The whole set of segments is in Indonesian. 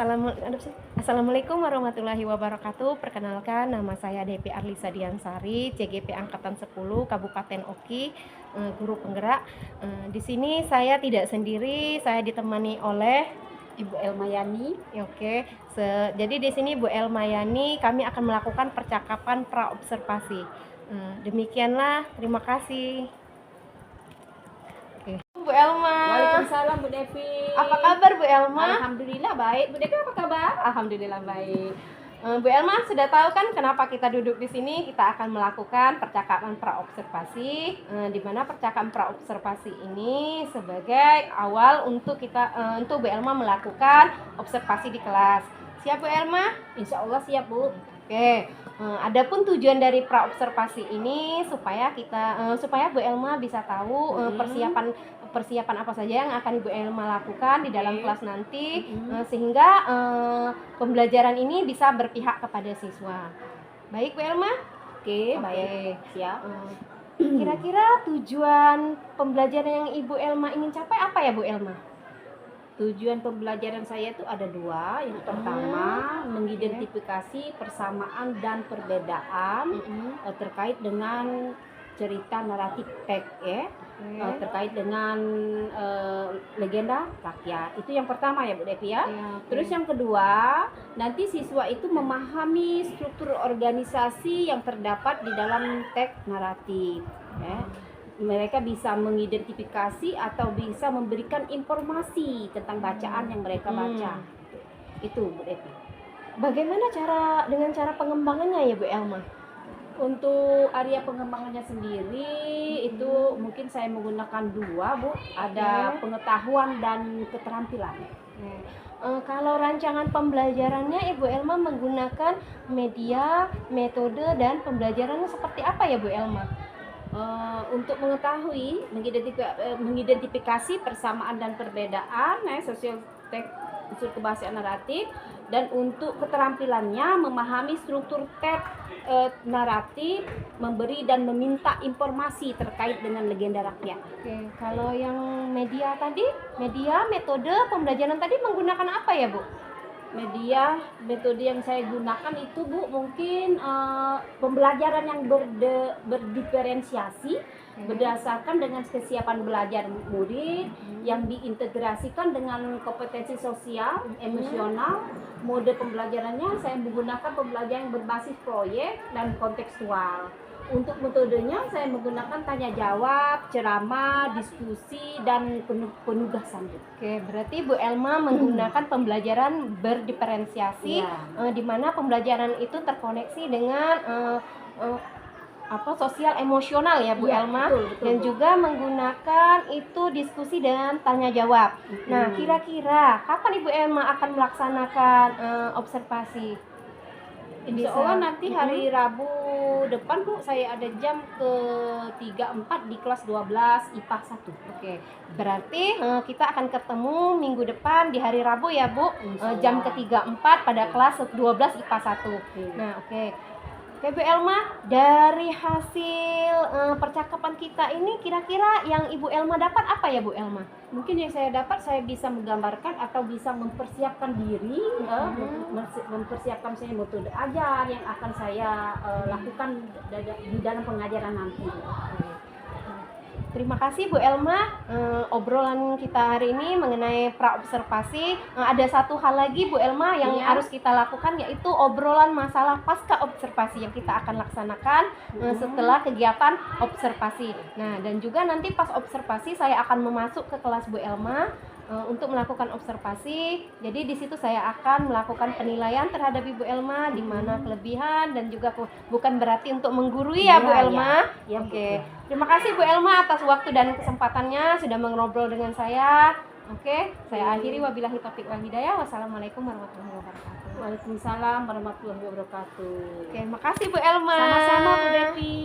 Assalamualaikum warahmatullahi wabarakatuh. Perkenalkan, nama saya Depi Arlisa Diansari, CGP Angkatan 10 Kabupaten Oki, guru penggerak. Di sini saya tidak sendiri, saya ditemani oleh Ibu Elmayani. Oke. Jadi di sini Bu Elmayani, kami akan melakukan percakapan praobservasi. Demikianlah, terima kasih. Oke. Bu Elma. Waalaikumsalam Bu Devi. Apa kabar Bu Elma? Alhamdulillah baik. Bu Devi apa kabar? Alhamdulillah baik. Bu Elma sudah tahu kan kenapa kita duduk di sini? Kita akan melakukan percakapan praobservasi, di mana percakapan praobservasi ini sebagai awal untuk Bu Elma melakukan observasi di kelas. Siap Bu Elma? Insya Allah siap Bu. Oke. Adapun tujuan dari praobservasi ini supaya Bu Elma bisa tahu persiapan apa saja yang akan Ibu Elma lakukan di dalam kelas nanti, sehingga pembelajaran ini bisa berpihak kepada siswa. Baik Bu Elma? Oke. Baik. Siap. Kira-kira tujuan pembelajaran yang Ibu Elma ingin capai apa ya Bu Elma? Tujuan pembelajaran saya itu ada dua. Yang pertama, mengidentifikasi persamaan dan perbedaan terkait dengan cerita naratif teks terkait dengan legenda rakyat. Itu yang pertama ya Bu Devi ya. Terus yang kedua, nanti siswa itu memahami struktur organisasi yang terdapat di dalam teks naratif. Mereka bisa mengidentifikasi atau bisa memberikan informasi tentang bacaan yang mereka baca. Itu Bu Devi. Bagaimana dengan cara pengembangannya ya Bu Elma? Untuk area pengembangannya sendiri itu mungkin saya menggunakan dua Bu. Ada pengetahuan dan keterampilan. Kalau rancangan pembelajarannya Ibu Elma menggunakan media, metode, dan pembelajarannya seperti apa ya Bu Elma? Untuk mengetahui, mengidentifikasi persamaan dan perbedaan, sosial teks unsur kebahasaan naratif, dan untuk keterampilannya memahami struktur teks naratif, memberi dan meminta informasi terkait dengan legenda rakyat. Oke, kalau yang media tadi, metode pembelajaran tadi menggunakan apa ya Bu? Media, metode yang saya gunakan itu Bu mungkin pembelajaran yang berdiferensiasi berdasarkan dengan kesiapan belajar murid yang diintegrasikan dengan kompetensi sosial, emosional. Mode pembelajarannya saya menggunakan pembelajaran yang berbasis proyek dan kontekstual. Untuk metodenya saya menggunakan tanya jawab, ceramah, diskusi, dan penugasan. Oke, berarti Bu Elma menggunakan pembelajaran berdiferensiasi, di mana pembelajaran itu terkoneksi dengan sosial emosional ya Bu Elma, betul, dan Bu. juga menggunakan itu diskusi dan tanya jawab. Nah, kira-kira kapan Ibu Elma akan melaksanakan observasi? Insya Allah nanti hari Rabu depan Bu, saya ada jam ke 3-4 di kelas 12 IPA 1. Oke, berarti kita akan ketemu minggu depan di hari Rabu ya Bu, jam ke 3-4 pada kelas 12 IPA 1. Nah, oke Bu Elma, dari hasil percakapan kita ini kira-kira yang Ibu Elma dapat apa ya Bu Elma? Mungkin yang saya dapat, saya bisa menggambarkan atau bisa mempersiapkan diri, mempersiapkan saya metode ajar yang akan saya lakukan di dalam pengajaran nanti. Terima kasih Bu Elma, obrolan kita hari ini mengenai praobservasi. Ada satu hal lagi Bu Elma yang harus kita lakukan, yaitu obrolan masalah pasca observasi yang kita akan laksanakan setelah kegiatan observasi. Nah, dan juga nanti pas observasi saya akan memasuk ke kelas Bu Elma untuk melakukan observasi. Jadi di situ saya akan melakukan penilaian terhadap Ibu Elma, di mana kelebihan dan juga bukan berarti untuk menggurui ya Bu Elma. Oke. Terima kasih Bu Elma atas waktu dan kesempatannya sudah mengobrol dengan saya. Oke, saya akhiri, wabillahi taufiq wal hidayah. Wassalamualaikum warahmatullahi wabarakatuh. Waalaikumsalam warahmatullahi wabarakatuh. Oke, makasih Bu Elma. Sama-sama Bu Devi.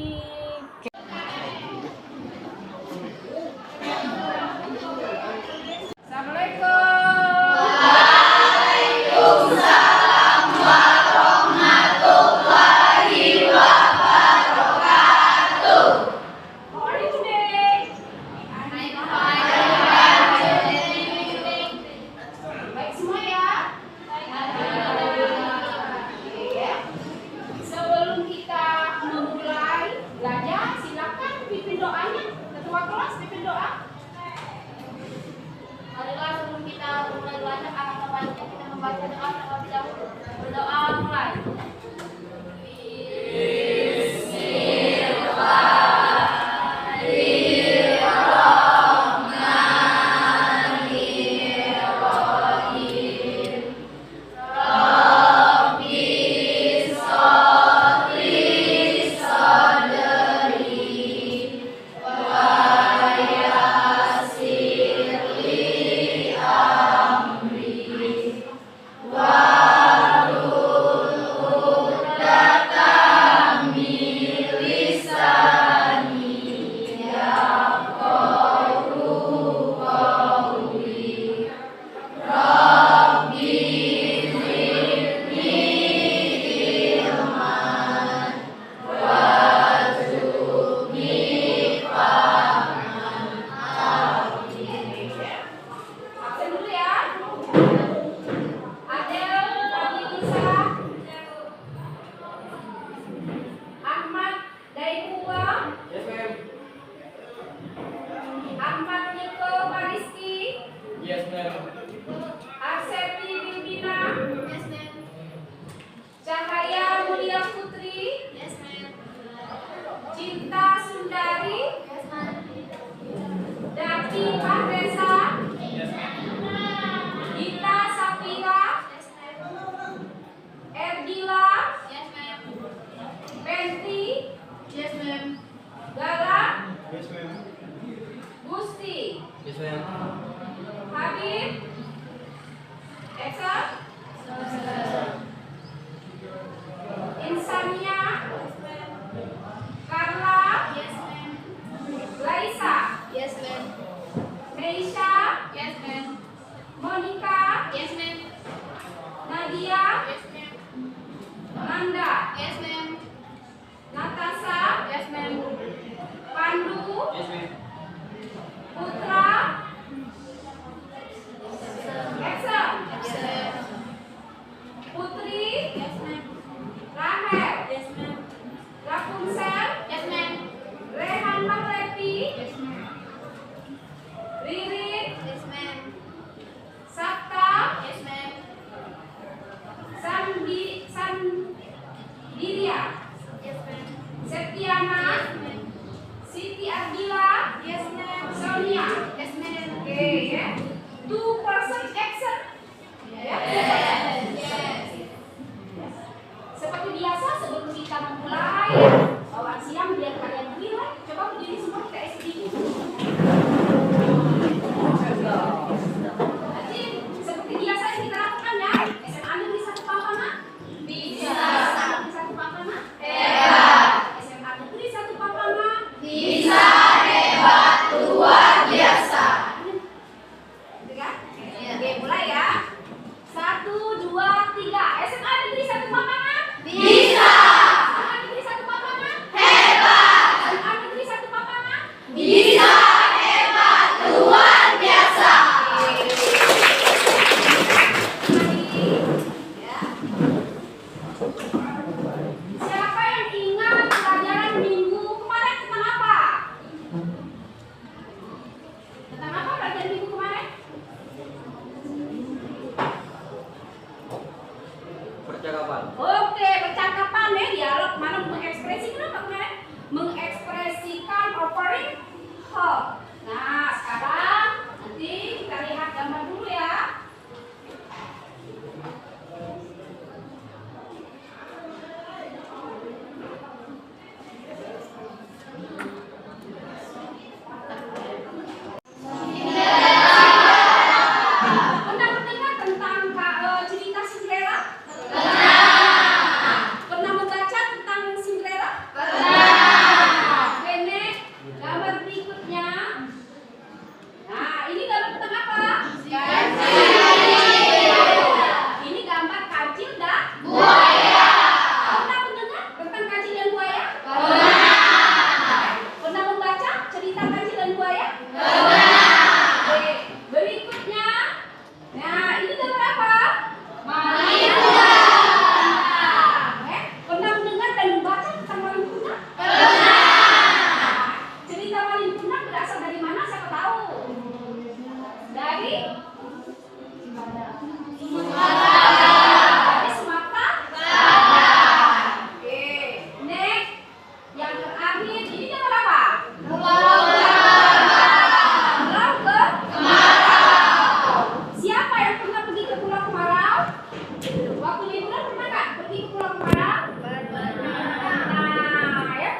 ya. Bawaan siang biar kalian nilai. Coba berdiri semua kita SD. Jadi seperti biasa yang kita lakukan ya. SMA Negeri 1 Pampana? Bisa. Negeri 1 Pampana? Hebat. SMA Negeri 1 Pampana? Bisa. Hebat. Luar biasa. Gitu kan? Oke, mulai ya. 1, 2, 3. SMA Negeri 1 Pampana? Bisa. SMA Negeri 1 Pampana? Hebat. SMA Negeri 1 Pampana? Bisa. Hebat. Luar biasa. Ya. Siapa yang ingat pelajaran minggu kemarin tentang apa? Tentang apa pelajaran minggu kemarin? Percakapan. Oke, percakapan ya, dialog mana mengekspresikan apa kemarin? Mengekspresikan offering hope. Nah, sekarang nanti kita lihat gambar dulu ya. Pernah mendengar tentang cerita Cinderella? Pernah membaca tentang Cinderella? Oke, Nek. Gambar berikutnya. Nah, ini gambar tentang apa? Ini gambar kancil dan buaya. Pernah mendengar tentang kancil dan buaya? Pernah membaca cerita kancil dan buaya? Oke, berikutnya. Nah, ini gambar apa? Malin Kundang. Pernah mendengar dan membaca tentang Malin Kundang? Cerita Malin Kundang berasal dari mana? Siapa tahu? Dari Sumatera. Oke, next. Yang terakhir, ini gambar apa? Pulau ke Siapa yang pernah pergi ke Pulau Kemarau? Waktu liburan pernah nggak pergi ke Pulau Kemarau? Nah, ya.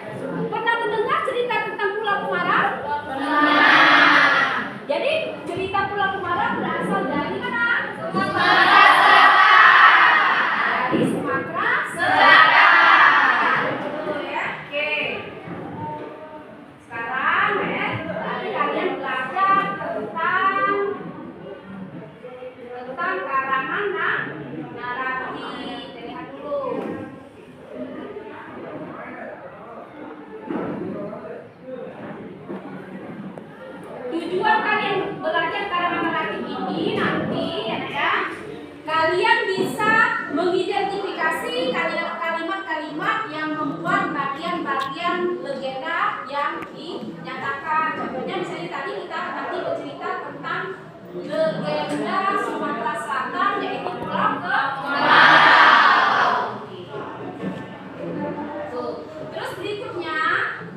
Pernah mendengar cerita tentang Pulau Kemarau? Jadi cerita Pulau Kemarau berasal dari mana? Dari Sumatera Selatan. Betul ya. Oke. Sekarang ya, tadi kalian belajar tentang karangan narasi. Kita lihat dulu. Tujuan kalian belajar karangan naratif ini nanti ya, kalian bisa mengidentifikasi kalimat-kalimat yang membuat bagian-bagian legenda yang dinyatakan. Contohnya misalnya tadi kita nanti bercerita tentang legenda Sumatera Selatan yaitu Pulau Kemarau. Tuh. Terus berikutnya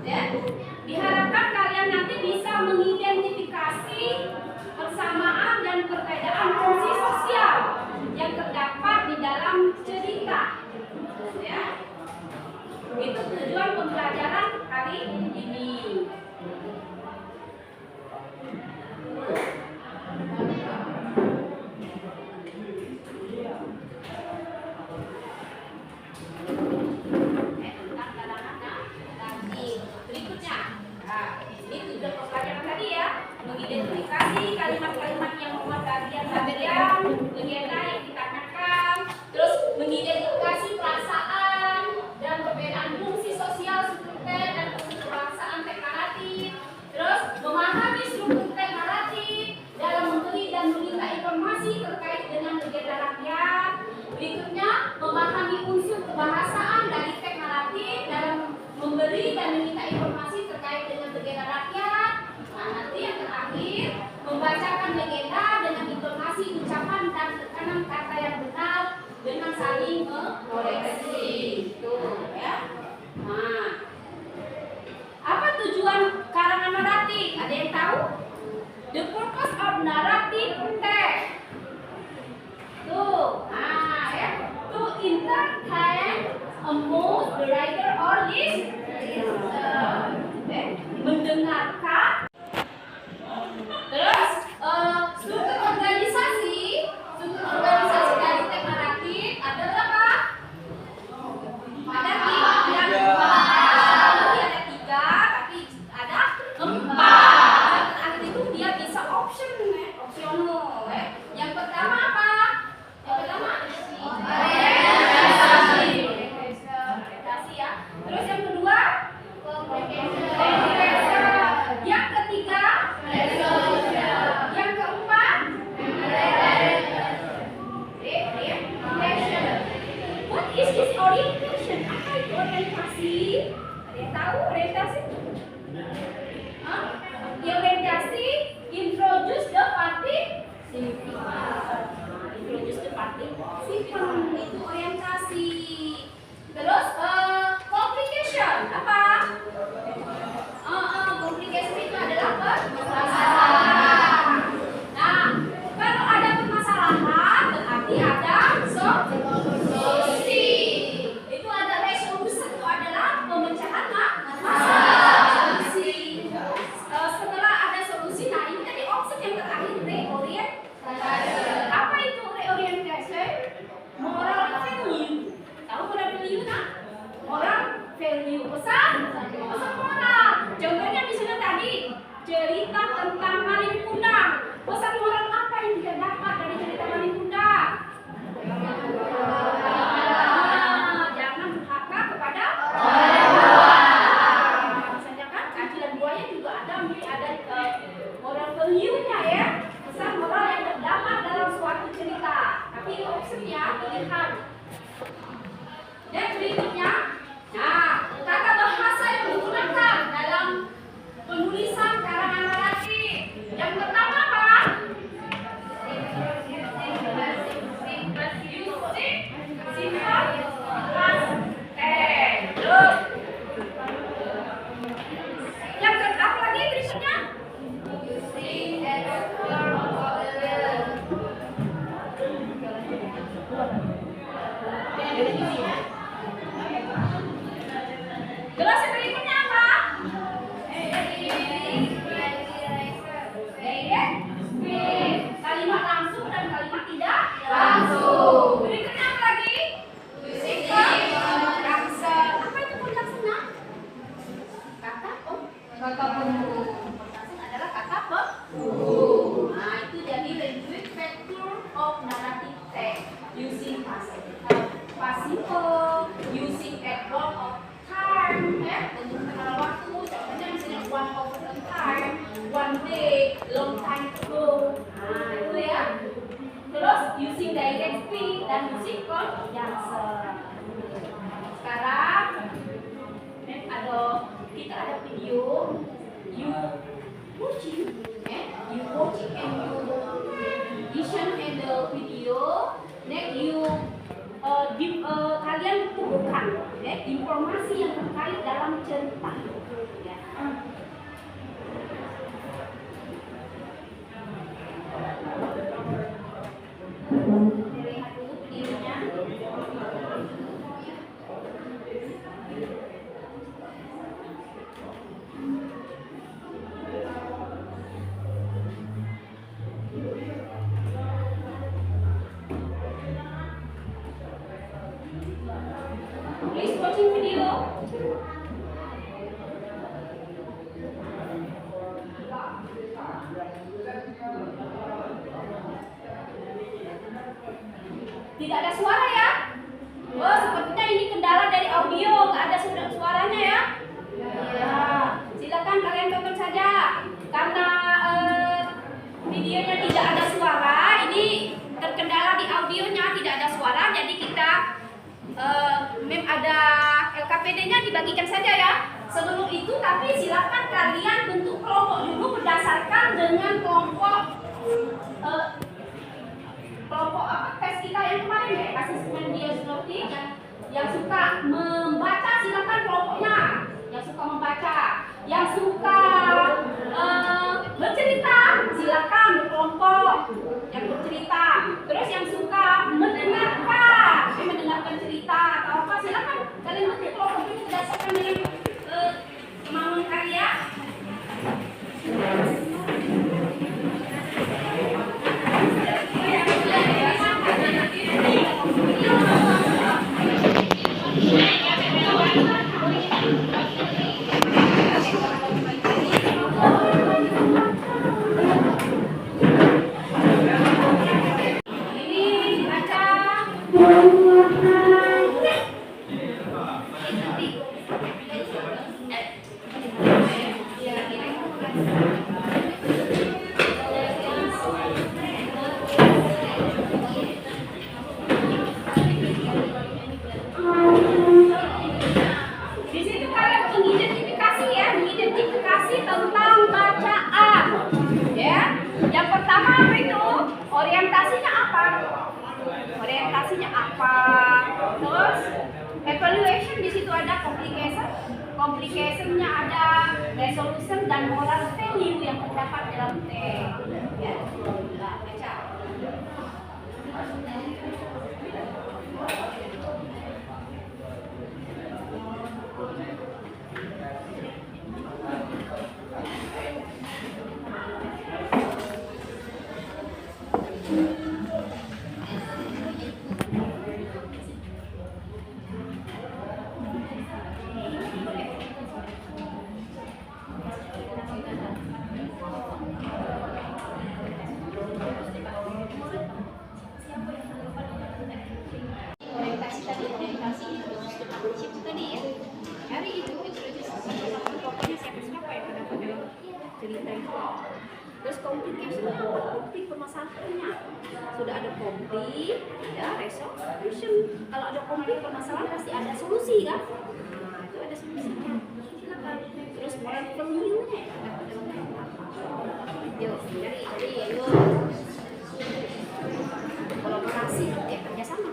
ya, diharapkan kalian nanti bisa mengidentifikasi persamaan dan perbedaan fungsi sosial yang terdapat di dalam cerita. Ya. Itu tujuan pembelajaran kali ini. Tentang karangan narasi. Berikutnya. Nah, ini tujuan pembelajaran tadi ya, mengidentifikasi kalimat-kalimat yang membuat bagian-bagian legenda yang dikatakan, terus mengidentifikasi perasaan dan perbedaan fungsi sosial struktur dan kebangsaan teks naratif, terus memahami struktur teks naratif dalam memberi dan meminta informasi terkait dengan legenda rakyat. Berikutnya, memahami unsur kebahasaan dari teks naratif dalam memberi dan meminta informasi terkait dengan legenda rakyat. Nah, nanti yang terakhir, membacakan legenda dengan intonasi ucapan dan tekanan kata yang benar dengan saling mengoreksi. Tuh ya. Nah, apa tujuan karangan naratif? Ada yang tahu? The purpose of narrative text. Tuh, nah ya, to entertain Amuse the writer or listen. Mendengarkan. Terus struktur organisasi dari teks naratif ada berapa? Ada tiga, tapi ada empat. Yang terakhir itu dia bisa opsional. Yang pertama apa? Yang pertama orientasi ya. Terus yang kedua yang ketiga yang keempat what is this orientation? Apa itu orientasi? Ada yang tahu orientasi? Orientasi introduce the participant. Itu orientasi. Terus complication apa? Complication itu adalah permasalahan. Nah, kalau ada permasalahan berarti ada solusi. Itu ada resolution, itu adalah pemecahan masalah. Solusi. Setelah ada solusi, nah ini tadi option yang terakhir reorientasi. Apa itu reorientasi? Moral value. Tahu moral value nah? Moral value pesan moral. Contohnya misalnya tadi cerita tentang maling kundang. Pesan moral apa yang kita dapat dari cerita maling kundang? Jangan durhaka kepada orang tua. Misalnya kan keadilan buaya juga ada moral value-nya ya. Pesan moral yang terdapat dalam suatu cerita. Tapi opsinya pilihan. Dan berikutnya, tata bahasa yang digunakan dalam penulisan karangan naratif. Yang pertama apa? Yang apa lagi berikutnya? Terus yang berikutnya apa? Kalimat langsung dan kalimat tidak langsung. Berikutnya apa lagi? Konjungsi. Apa itu konjungsinya? Kata pembuka. Konjungsi adalah kata pembuka. Nah, itu jadi language factor of narrative text using participle, using adverb of time, untuk mengenal waktu. Contohnya misalnya one of a time, one day, long time ago. Nah, itu ya. Terus using direct speech dan using conjunction. Sekarang kita ada video, you watching and you listen and the video, next you kalian temukan informasi yang terkait dalam cerita. Ya. Lihat dulu videonya. Please watching video. Tidak ada suara ya? Oh, sepertinya ini kendala dari audio, nggak ada suaranya ya? Ya, silakan kalian tonton saja. Karena videonya tidak ada suara, ini terkendala di audionya tidak ada suara, jadi kita ada LKPD-nya dibagikan saja ya. Sebelum itu tapi silakan kalian bentuk kelompok dulu berdasarkan dengan kelompok tes kita yang kemarin ya, asesmen diagnostik yang suka membaca silakan kelompoknya, yang suka membaca, yang suka bercerita silakan berkelompok yang bercerita, terus yang suka mendengarkan cerita atau apa silakan orientasinya apa. Terus evaluation, di situ ada complication-nya ada, resolution dan moral value yang terdapat dalam teks. Ya, nah, baca. Orientasi tadi, orientasi relationship tadi ya. Hari itu pokoknya siapa yang terdapat dalam cerita itu. Terus konflik permasalahannya, sudah ada konflik, ada resolution. Kalau ada konflik permasalahan pasti ada solusi kan? Nah, itu ada solusinya. Silakan. Terus moral value-nya dapat dalam yuk, jadi yuk kolaborasi ya, kerjasama.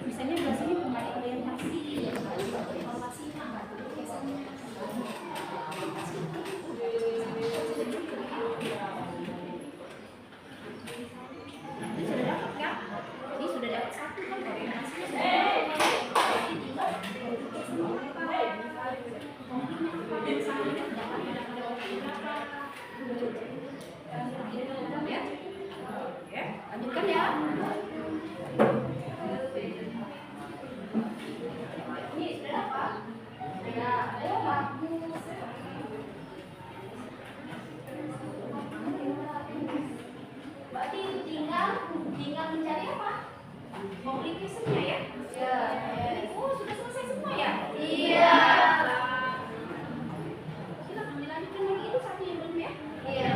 Misalnya bahasanya kembali orientasi, evaluasinya, sudah dapat kan? Ini sudah dapat satu kan orientasinya. Ya, lanjutkan ya. Ini sudah dapat. Ya, bagus. Berarti tinggal mencari apa? Complication-nya ya? Ya. Oh, sudah selesai semua ya? Iya. Silakan dilanjutkan lagi, itu satu yang belum ya? Iya.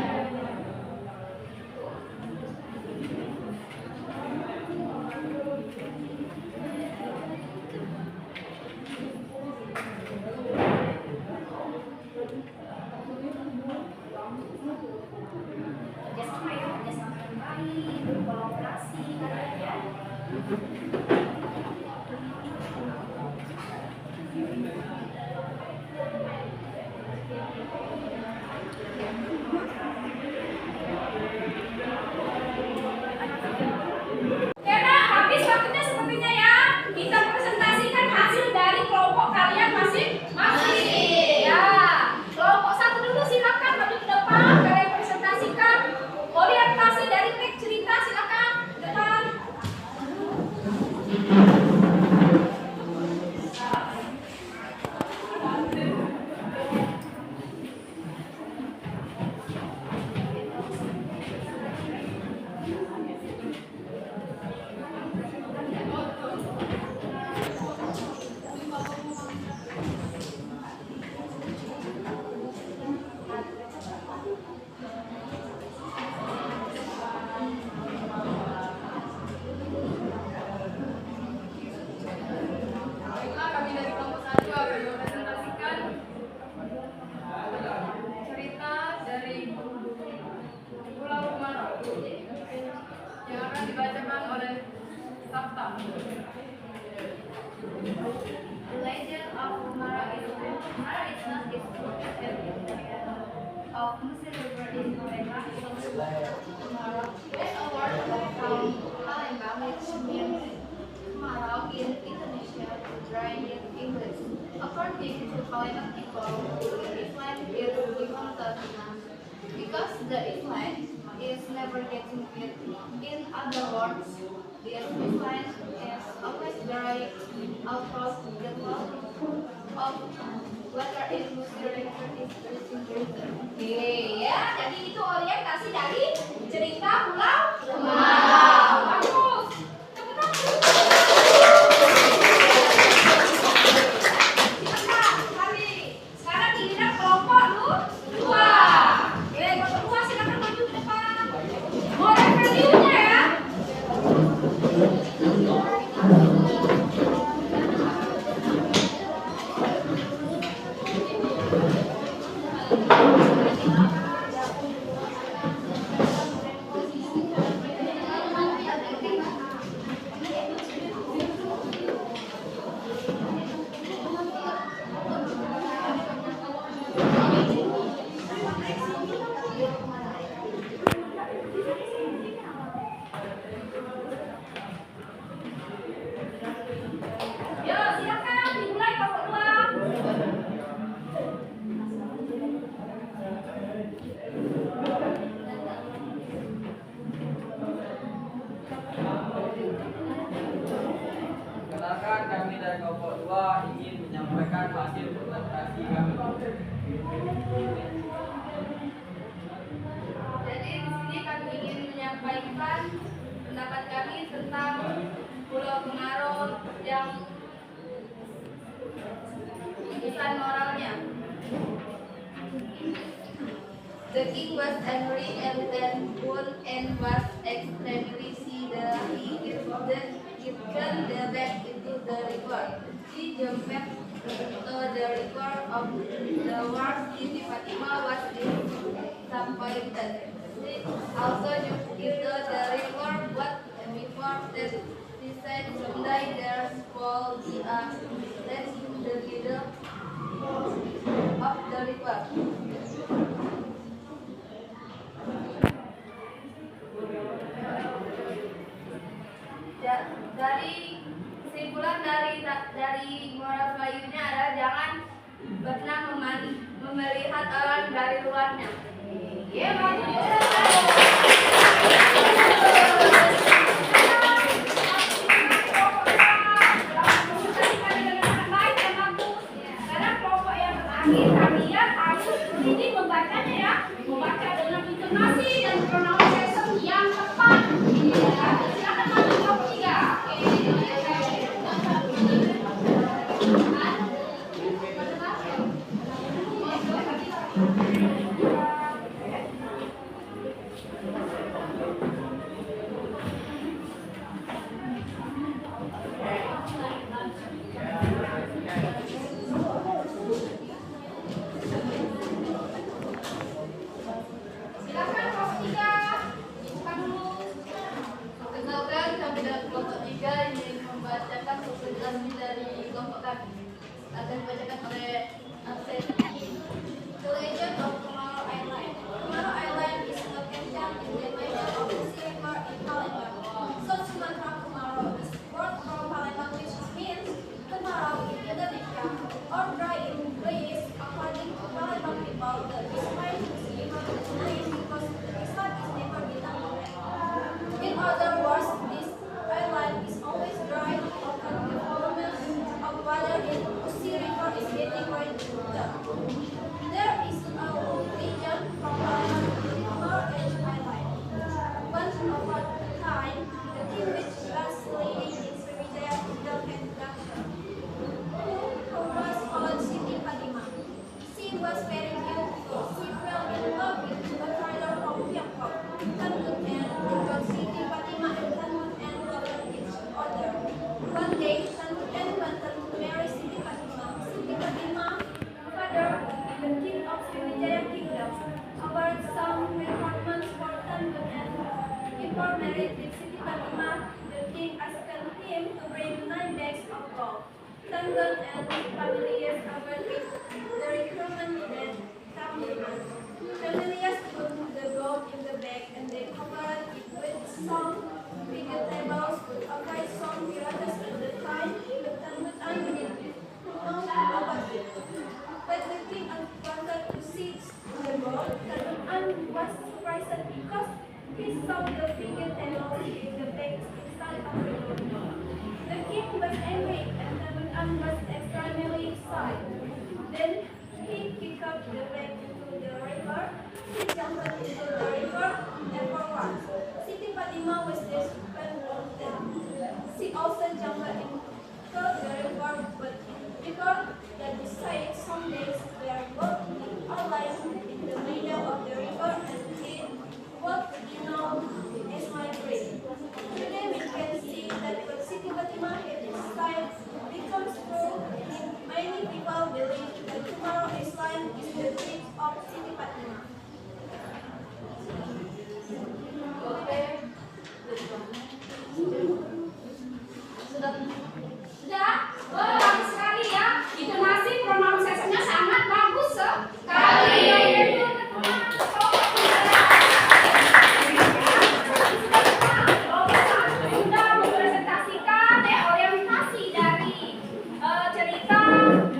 Kerjasama ya, kerjasama yang baik, kolaborasi, ya. Karena habis waktunya sepertinya ya, kita presentasikan hasil dari kelompok kalian masing-masing. Ya, kelompok satu dulu silakan maju ke depan, kalian presentasikan orientasi dari teks cerita, silakan ke depan. Baiklah, kami dari kelompok 1 akan mempresentasikan cerita dari Pulau Maro yang akan dibacakan oleh Sabta. The legend of Mara is not of Muslim river in Palembang, Mara. When a word from Palembang, which means Mara in Indonesia, dry in English. According to Palembang people, this land is given to because the island is never getting fit. In other words, the coastline is always dry across the whole of water in Musir River is reaching greater. Oke ya, jadi itu orientasi dari cerita Pulau Kemarau. Bagus. Tepuk tangan. Silakan, Fadli. Sekarang giliran kelompok dua. Oke, kelompok dua silakan maju ke depan. Mulai value-nya ya. Yo, silakan dimulai kelompok dua. Perkenalkan, kami dari kelompok 2 ingin menyampaikan hasil presentasi kami. Jadi di sini kami ingin menyampaikan pendapat kami tentang Pulau Kemarau yang pesan moralnya. The king was angry and then would and was extremely sad. He given the back into the river. He jumped into the river of the war. Siti Fatima was disappointed. He also jumped into the river, but before that he said, "Someday there will be a let in the middle of the river." Dari kesimpulan dari moral value-nya adalah jangan pernah melihat orang dari luarnya. Ya, bagus. Sekarang kelompok yang terakhir, kalian harus ini membacanya ya, membaca dengan intonasi dan pronunciation yang tepat. Silakan maju kelompok 3. Silakan kelompok 3. Buka dulu. Perkenalkan, kami dari kelompok 3 ingin membacakan presentasi dari kelompok kami. Akan dibacakan oleh Absen. The Legend of Kemarau Island. Kemarau Island is located in the middle of the sea river in Palembang. So Sumatera Kemarau is word from Palembang which means Kemarau in Indonesia or dry in place. According to Palembang people, the Ismail Musi has the name because the sun is never ditambah. In other words, this island is always dry after the volume of water in Musi River is getting quite down. There is a region from Palembang to the northern island. Once upon a time, the king which was living in Sriwijaya Kingdom and Daksha, who was called Siti Fatimah. She was very beautiful. She fell in love with a trader from Tiongkok. Tangut and because Siti Fatimah and Tangut and loved each other. One day, Tangut and wanted to marry Siti Fatimah. Siti Fatimah, father of the king of Sriwijaya Kingdom, offered some requirements for Tangut and before marriage with Siti Fatimah, the king asked him to bring 9 bags of gold. Tangut and his family covered with the requirement and Tamliman. Familiars put the gold in the bag and they covered it with some vegetables to avoid some pirates at the time. The Tangut didn't know about it. But the king wanted to seize the gold. Tangut was surprised because Sudah? Oh, bagus sekali ya. Intonasi pronunciation-nya sangat bagus sekali. Sudah mempresentasikan orientasi dari cerita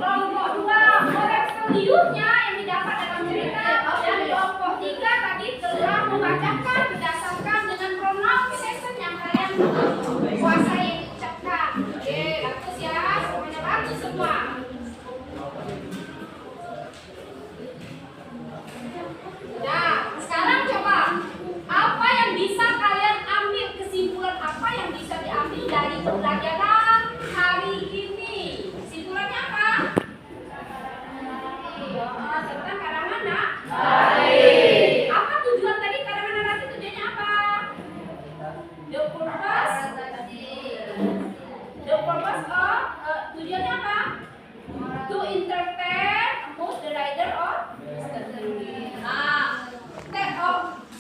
kelompok 2, moral value-nya yang didapat dalam cerita, dan kelompok 3 tadi telah membacakan berdasarkan dengan pronunciation yang kalian kuasai ucapkan. Oke, bagus ya, semuanya bagus semua. Nah, sekarang coba apa yang bisa kalian ambil, kesimpulan apa yang bisa diambil dari pembelajaran hari ini? Kesimpulannya apa? Tentang karangan narasi. Apa tujuan tadi karangan narasi? Tujuannya apa? The purpose of tujuannya apa? To entertain, amuse the reader or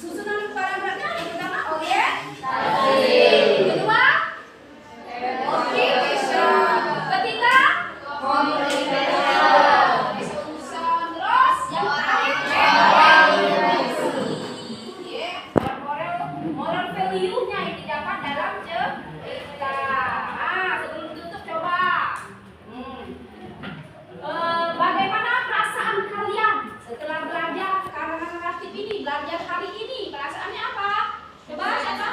susunan paragrafnya yang pertama orientasi, kedua motivation, ketiga communication, terus yang terakhir moral value-nya yang didapat dalam cerita. Sebelum tutup coba bagaimana perasaan kalian setelah belajar karangan naratif ini, belajar hari ini? Perasaannya apa? Coba siapa?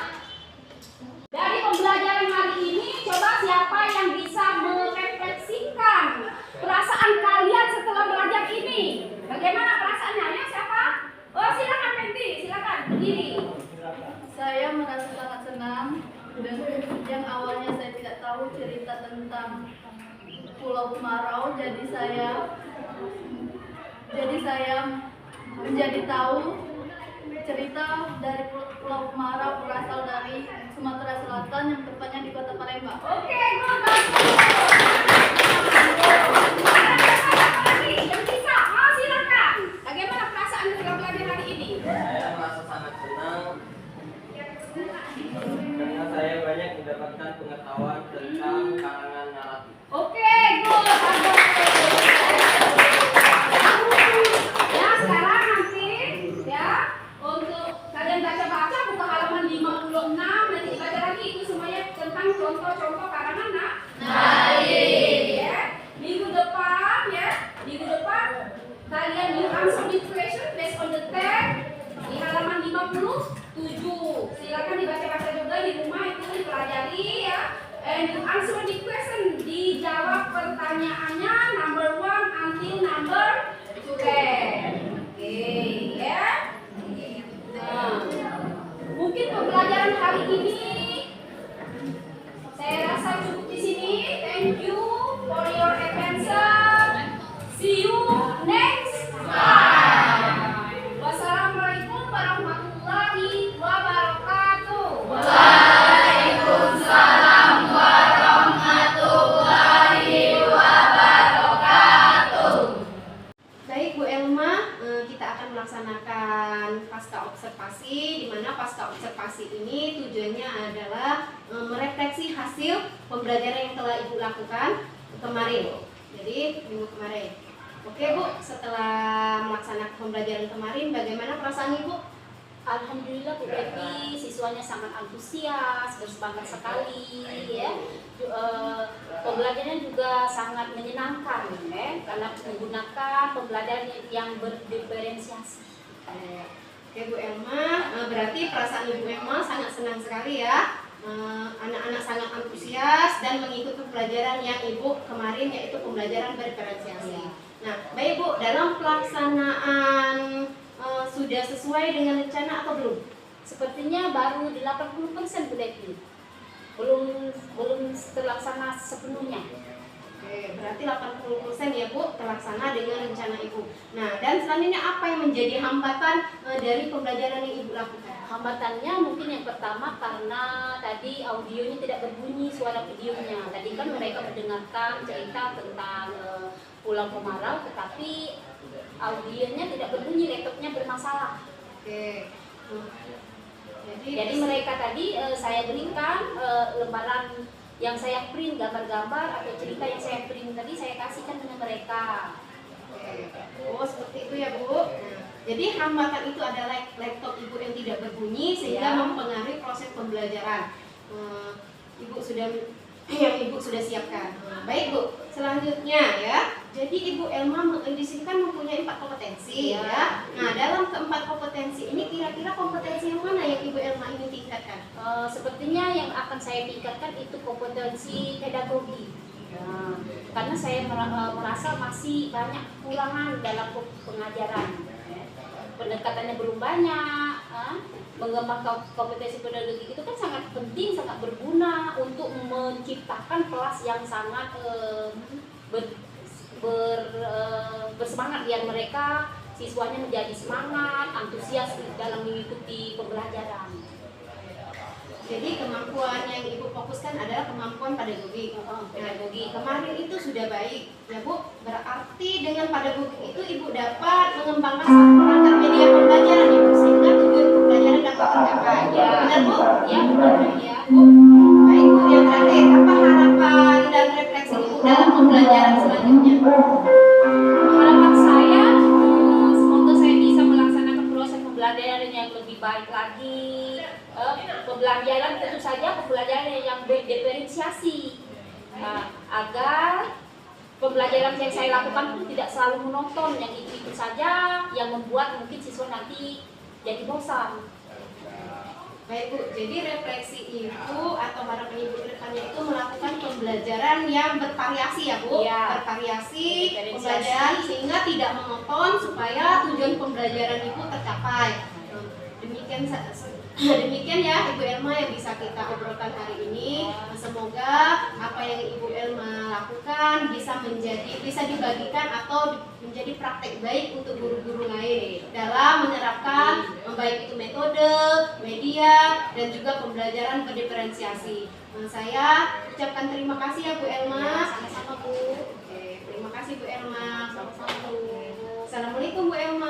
Dari pembelajaran hari ini, coba siapa yang bisa merefleksikan perasaan kalian setelah belajar ini? Bagaimana perasaannya? Ayo siapa? Oh, silakan Penti, silakan berdiri. Saya merasa sangat senang dan yang awalnya saya tidak tahu cerita tentang Pulau Kemarau, jadi saya menjadi tahu cerita dari Pulau Kemarau berasal dari Sumatera Selatan yang tepatnya di Kota Palembang. Oke, bagus. Yang bisa, silakan. Bagaimana perasaan setelah belajar hari ini? Saya merasa sangat senang karena saya banyak mendapatkan pengetahuan tentang karangan naratif. Oke, good. Ya, sekarang nanti ya untuk kalian baca-baca buka halaman 56, nanti dibaca lagi itu semuanya tentang contoh-contoh karangan naratif. Ya. Minggu depan kalian will answer the question based on the text di halaman 57. Silakan dibaca-baca juga di rumah, itu dipelajari ya. And you answer the question, dijawab pertanyaannya number 1 until number 10. Oke, ya. Nah, mungkin pembelajaran hari ini saya rasa cukup di sini. Thank you for your attention. See you next time. Wassalamualaikum warahmatullahi wabarakatuh. Waalaikumsalam warahmatullahi wabarakatuh. Baik Bu Elma, kita akan melaksanakan pasca observasi, di mana pasca observasi ini tujuannya adalah merefleksi hasil pembelajaran yang telah Ibu lakukan kemarin. Jadi minggu kemarin. Oke Bu, setelah melaksanakan pembelajaran kemarin, bagaimana perasaan Ibu? Alhamdulillah Bu Devi, siswanya sangat antusias, bersemangat sekali ya. Pembelajarannya juga sangat menyenangkan ya, karena menggunakan pembelajaran yang berdiferensiasi. Oke Bu Elma, berarti perasaan Ibu Elma sangat senang sekali ya. Anak-anak sangat antusias dan mengikuti pembelajaran yang Ibu kemarin, yaitu pembelajaran berdiferensiasi. Nah, baik Bu, dalam pelaksanaan sudah sesuai dengan rencana atau belum? Sepertinya baru 80% Bu Devi. Belum terlaksana sepenuhnya. Oke, berarti 80% ya Bu terlaksana dengan rencana Ibu. Nah, dan selanjutnya apa yang menjadi hambatan dari pembelajaran yang Ibu lakukan? Hambatannya mungkin yang pertama karena tadi audionya tidak berbunyi, suara videonya. Tadi kan mereka mendengarkan cerita tentang Pulau Kemarau, tetapi audionya tidak berbunyi, laptopnya bermasalah. Oke. Jadi mereka tadi saya berikan lembaran yang saya print gambar-gambar atau cerita yang saya print tadi saya kasihkan dengan mereka. Oh, seperti itu ya, Bu. Nah, jadi hambatan itu adalah laptop Ibu yang tidak berbunyi sehingga Ya. mempengaruhi proses pembelajaran. Ibu sudah yang Ibu sudah siapkan. Baik, Bu. Selanjutnya ya. Jadi Ibu Elma di sini kan mempunyai 4 kompetensi Ya. ya. Nah, dalam keempat kompetensi ini kira-kira kompetensi yang mana yang Ibu Elma ingin tingkatkan? Sepertinya yang akan saya tingkatkan itu kompetensi pedagogi. Nah, karena saya merasa masih banyak kekurangan dalam pengajaran. Pendekatannya belum banyak. Mengembangkan kompetensi pedagogi itu kan sangat penting, sangat berguna untuk menciptakan kelas yang sangat bersemangat biar mereka siswanya menjadi semangat, antusias dalam mengikuti pembelajaran. Jadi kemampuan yang Ibu fokuskan adalah kemampuan pedagogi. Pedagogi kemarin itu sudah baik, ya Bu. Berarti dengan pedagogi itu Ibu dapat mengembangkan satu perangkat media pembelajaran Ibu sehingga tujuan pembelajaran dapat tercapai. Ya. Benar Bu? Ya, benar ya. Bu. Baik Bu, yang terakhir apa harapan dan refleksi Ibu dalam pembelajaran selanjutnya? Harapan saya semoga saya bisa melaksanakan proses pembelajaran yang lebih baik lagi. Pembelajaran tentu saja pembelajaran yang berdiferensiasi agar pembelajaran yang saya lakukan pun tidak selalu menonton yang itu saja yang membuat mungkin siswa nanti jadi bosan. Baik Bu, jadi refleksi Ibu atau harapan Ibu ke depannya itu melakukan pembelajaran yang bervariasi ya Bu? Iya. Bervariasi Diferensiasi. pembelajaran sehingga tidak monoton supaya tujuan pembelajaran Ibu tercapai. Demikian ya Ibu Elma yang bisa kita obrolkan hari ini. Semoga apa yang Ibu Elma lakukan bisa dibagikan atau menjadi praktek baik untuk guru-guru lain dalam menerapkan baik itu metode, media, dan juga pembelajaran berdiferensiasi. Saya ucapkan terima kasih ya Bu Elma. Sama-sama Bu. Oke, terima kasih Bu Elma. Sama-sama Bu. Assalamualaikum Bu Elma.